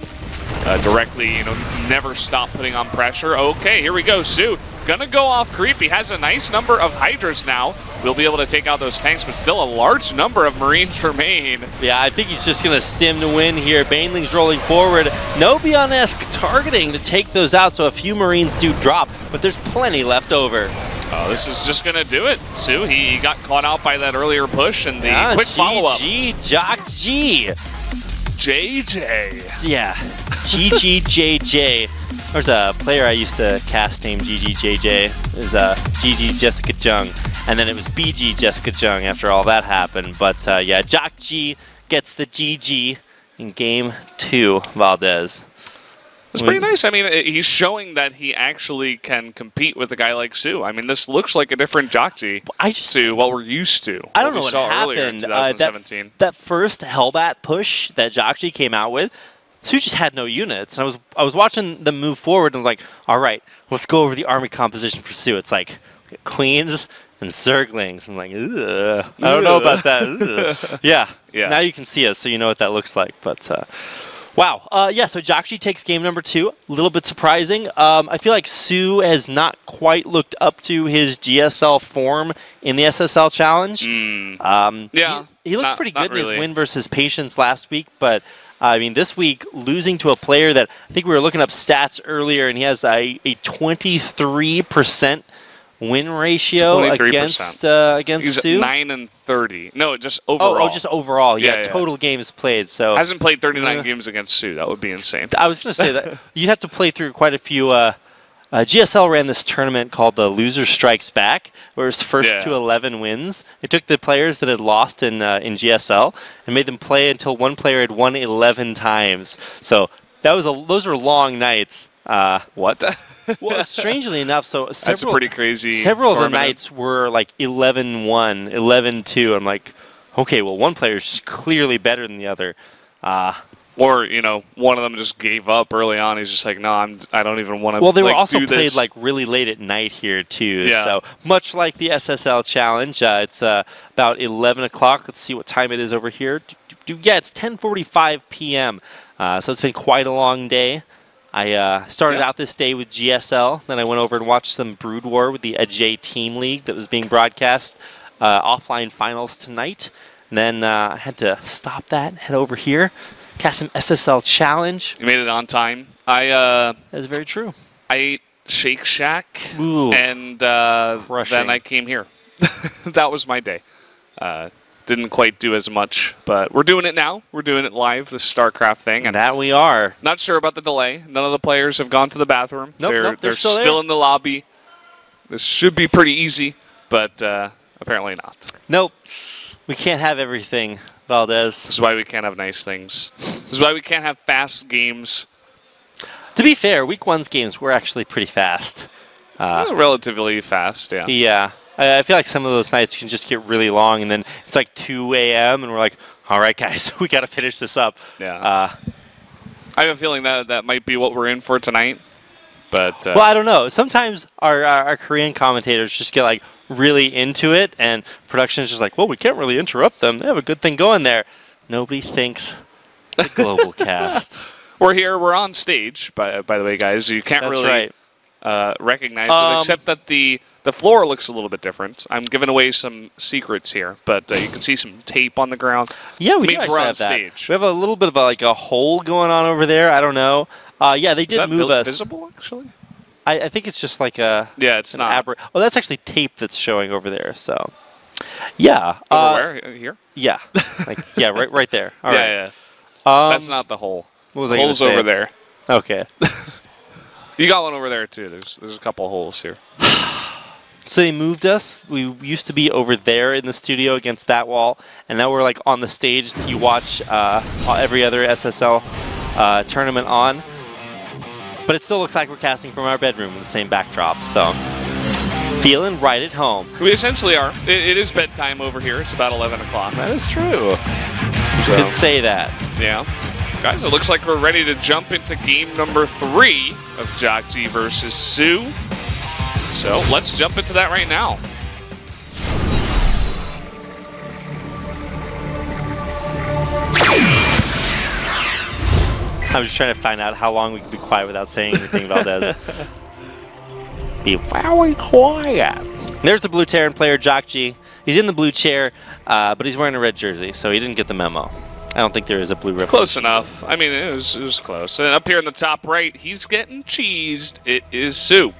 Directly, never stop putting on pressure. Okay, here we go. soO gonna go off creep. He has a nice number of Hydras now. We'll be able to take out those tanks, but still a large number of Marines remain. Yeah, I think he's just gonna stim to win here. Baneling's rolling forward. No Beyond-esque targeting to take those out, so a few Marines do drop, but there's plenty left over. Oh, this is just gonna do it. soO, he got caught out by that earlier push and the quick follow-up. JJAKJI. JJ. Yeah, JJAKJI. There's a player I used to cast named JJAKJI. It was JJAKJI, and then it was JJAKJI after all that happened. But yeah, JJAKJI gets the GG in Game 2, Valdez. It's pretty nice. I mean, he's showing that he actually can compete with a guy like soO. I mean, this looks like a different JJAKJI to what we're used to. I don't know what saw happened. Earlier in 2017. That first Hellbat push that JJAKJI came out with, soO just had no units. And I was watching them move forward and I'm like, all right, let's go over the army composition for soO. It's like Queens and Zerglings. I'm like, ugh. I don't know about that. Yeah. Now you can see us, so you know what that looks like. But wow. Yeah, so JJAKJI takes game number 2. A little bit surprising. I feel like soO has not quite looked up to his GSL form in the SSL challenge. Yeah. He looked pretty good in his win versus Patience last week, but I mean, this week, losing to a player that I think we were looking up stats earlier, and he has a 23% win ratio 23%. against He's soO. 9-30. No, just overall. Oh, just overall. Yeah, total games played. So hasn't played 39 games against soO. That would be insane. I was going to say that you'd have to play through quite a few. GSL ran this tournament called the Loser Strikes Back, where it's first to 11 wins. It took the players that had lost in GSL and made them play until one player had won 11 times. So those were long nights. What? Well, strangely enough, so that's a pretty crazy. Several of the nights were like 11-1, 11-2. I'm like, okay, well, one player's clearly better than the other. Or, one of them just gave up early on. He's just like, no, I don't even want to. Well, they were also do played this. like really late at night here too. Yeah. So much like the SSL challenge, it's about 11 o'clock. Let's see what time it is over here. Yeah, it's 10:45 p.m. So it's been quite a long day. I started out this day with GSL. Then I went over and watched some Brood War with the J Team League that was being broadcast offline finals tonight. And then I had to stop that and head over here. Cast some SSL challenge. You made it on time. That's very true. I ate Shake Shack, Ooh, and then I came here. That was my day. Didn't quite do as much, but we're doing it now. We're doing it live, the StarCraft thing. And that we are. Not sure about the delay. None of the players have gone to the bathroom. Nope, they're still still there. in the lobby. This should be pretty easy, but apparently not. Nope. We can't have everything, Valdez. This is why we can't have nice things. This is why we can't have fast games. To be fair, Week 1's games were actually pretty fast. Relatively fast, yeah. Yeah. I feel like some of those nights can just get really long, and then it's like 2 a.m., and we're like, all right, guys, we got to finish this up. Yeah. I have a feeling that might be what we're in for tonight. But well, I don't know. Sometimes our Korean commentators just get like really into it, and production is just like, well, we can't really interrupt them. They have a good thing going there. Nobody thinks the global cast. We're here. We're on stage, by the way, guys. You can't really recognize it, except that the floor looks a little bit different. I'm giving away some secrets here, but you can see some tape on the ground. Yeah, we means do we're on have that. stage. We have a little bit of a hole going on over there. I don't know. Yeah, they did move us. Visible, actually? I think it's just like a... Yeah, it's not. Oh, that's actually tape that's showing over there, so... Yeah. Over where? Here? Yeah. Yeah, right there. All right. Yeah. That's not the hole. What was the I gonna hole's say? over there. Okay. You got one over there, too. There's a couple holes here. So they moved us. We used to be over there in the studio against that wall, and now we're like on the stage that you watch every other SSL tournament on. But it still looks like we're casting from our bedroom with the same backdrop, so feeling right at home. We essentially are. It is bedtime over here. It's about 11 o'clock. That is true. You could say that. Yeah. Guys, it looks like we're ready to jump into game number 3 of JJAKJI versus soO. So let's jump into that right now. I'm just trying to find out how long we can be quiet without saying anything, Valdez. Be very quiet. There's the blue Terran player, JJAKJI. He's in the blue chair, but he's wearing a red jersey, so he didn't get the memo. I don't think there is a blue ribbon. Close enough. I mean, it was close. And up here in the top right, he's getting cheesed. It is soO.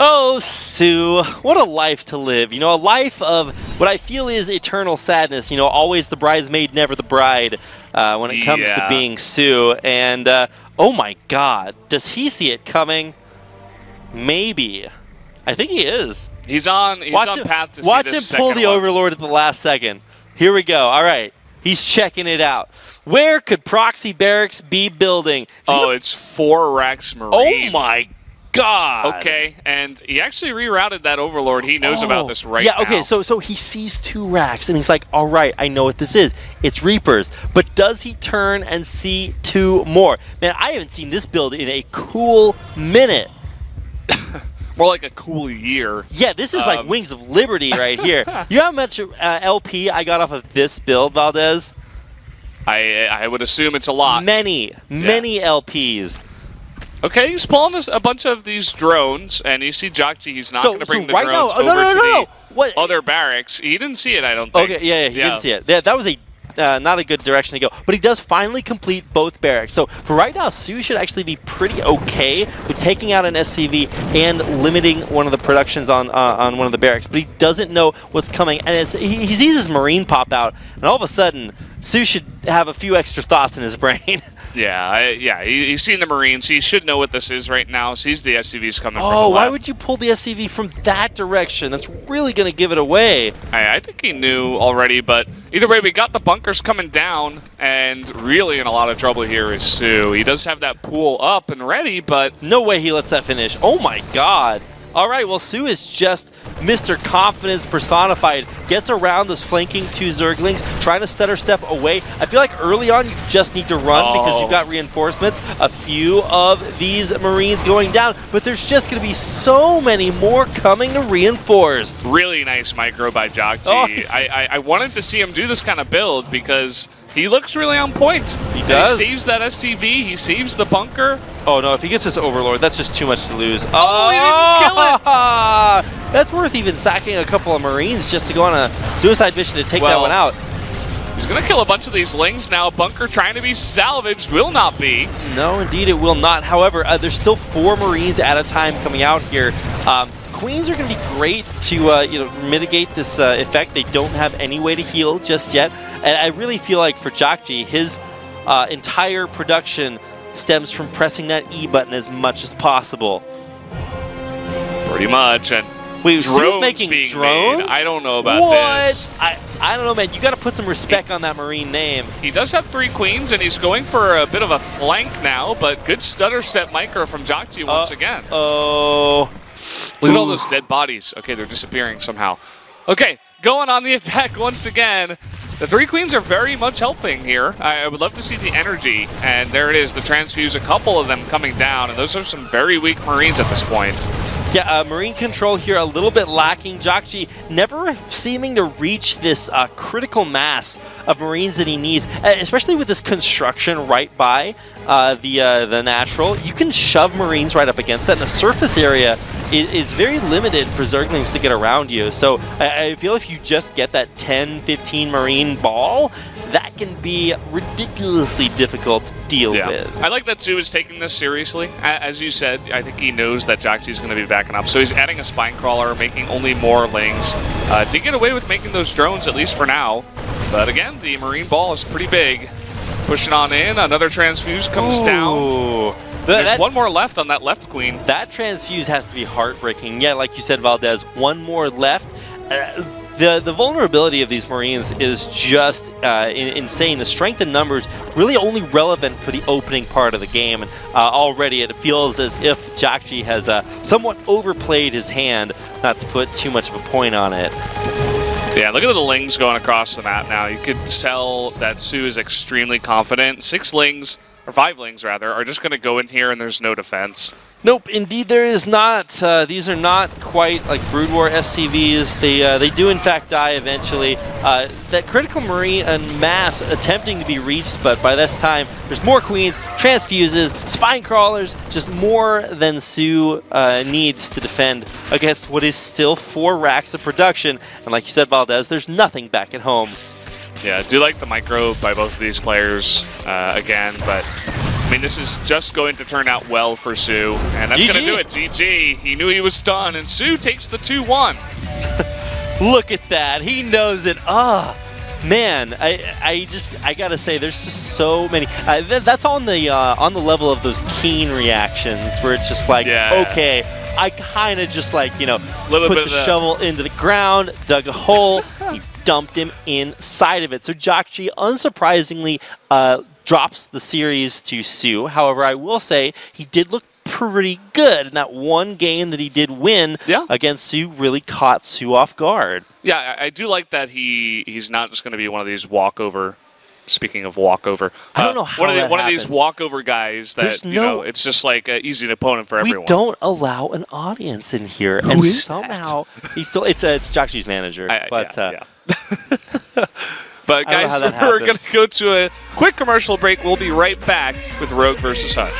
Oh, soO, what a life to live. You know, a life of what I feel is eternal sadness. You know, always the bridesmaid, never the bride when it comes to being soO. And, oh my God, does he see it coming? Maybe. I think he is. He's on path to see watch this him pull the second one. Overlord at the last second. Here we go. All right. He's checking it out. Where could Proxy Barracks be building? Oh, it's 4 Rex Marine. Oh my God. Okay, and he actually rerouted that Overlord. He knows about this right now. Yeah, okay, so he sees 2 racks, and he's like, all right, I know what this is. It's Reapers. But does he turn and see 2 more? Man, I haven't seen this build in a cool minute. More like a cool year. Yeah, this is like Wings of Liberty right here. You know how much LP I got off of this build, Valdez? I would assume it's a lot. Many LPs. Okay, he's pulling a bunch of these drones, and you see JJAKJI, he's not going to bring the right drones now, over to What? the other barracks. He didn't see it, I don't think. Okay, yeah, he didn't see it. That was a not a good direction to go. But he does finally complete both barracks. So for right now, soO should actually be pretty okay with taking out an SCV and limiting one of the productions on one of the barracks. But he doesn't know what's coming. And he sees his Marine pop out, and all of a sudden, soO should have a few extra thoughts in his brain. Yeah, he's seen the Marines. He should know what this is right now. Sees the SCVs coming from the Oh, left. why would you pull the SCV from that direction? That's really going to give it away. I think he knew already, but either way, we got the bunkers coming down, and really in a lot of trouble here is soO. He does have that pool up and ready, but... No way he lets that finish. Oh my God. All right, well, soO is just Mr. Confidence personified. Gets around those flanking 2 Zerglings, trying to stutter step away. I feel like early on you just need to run because you've got reinforcements. A few of these Marines going down, but there's just going to be so many more coming to reinforce. Really nice micro by JJAKJI. I wanted to see him do this kind of build because he looks really on point. He does. He saves that SCV. He saves the bunker. Oh no, if he gets this Overlord, that's just too much to lose. Oh, he didn't kill it! That's worth even sacking a couple of Marines just to go on a suicide mission to take that one out. He's going to kill a bunch of these Lings now. Bunker trying to be salvaged. Will not be. No, indeed it will not. However, there's still 4 Marines at a time coming out here. Queens are going to be great to mitigate this effect. They don't have any way to heal just yet. And I really feel like for JJAKJI, his entire production stems from pressing that E button as much as possible. Pretty much. And wait, drones making being drones? made. I don't know about this. I don't know, man. You got to put some respect on that Marine name. He does have 3 queens, and he's going for a bit of a flank now, but good stutter step micro from JJAKJI once again. Oh. Look at all those dead bodies. Okay, they're disappearing somehow. Okay, going on the attack once again. The 3 queens are very much helping here. I would love to see the energy, and there it is, the transfuse, a couple of them coming down, and those are some very weak Marines at this point. Yeah, Marine control here a little bit lacking. JJAKJI never seeming to reach this critical mass of Marines that he needs, especially with this construction right by the natural. You can shove Marines right up against that, and the surface area is very limited for Zerglings to get around you. So I feel if you just get that 10, 15 Marine ball, that can be ridiculously difficult to deal with. I like that soO is taking this seriously. As you said, I think he knows that JJAKJI is going to be backing up. So he's adding a spine crawler, making only more lings to get away with making those drones, at least for now. But again, the Marine ball is pretty big. Pushing on in, another transfuse comes down. There's one more left on that left queen. That transfuse has to be heartbreaking. Yeah, like you said, Valdez, one more left. The vulnerability of these Marines is just insane. The strength in numbers really only relevant for the opening part of the game. And already it feels as if JJAKJI has somewhat overplayed his hand, not to put too much of a point on it. Yeah, look at the lings going across the map now. You could tell that soO is extremely confident. 6 lings, or 5 lings rather, are just going to go in here and there's no defense. Nope, indeed there is not. These are not quite like Brood War SCVs. They do in fact die eventually. That critical Marine and mass attempting to be reached, but by this time there's more queens, transfuses, spine crawlers, just more than soO needs to defend against what is still 4 racks of production. And like you said, Valdez, there's nothing back at home. Yeah, I do like the micro by both of these players again, but I mean, this is just going to turn out well for soO, and that's going to do it. GG. He knew he was done, and soO takes the 2-1. Look at that. He knows it. Man, I gotta say, there's just so many. That's on the level of those keen reactions where it's just like, okay, I kind of just like, put the shovel into the ground, dug a hole, he dumped him inside of it. So JJAKJI, unsurprisingly, drops the series to soO. However, I will say he did look pretty good in that one game that he did win against soO. Really caught soO off guard. Yeah, I do like that he's not just going to be one of these walkover. Speaking of walkover, I don't know how one of these walkover guys that it's just like an easy opponent for everyone. We don't allow an audience in here, and somehow he's still it's JJAKJI's manager. But guys, we're going to go to a quick commercial break. We'll be right back with Rogue versus Hush.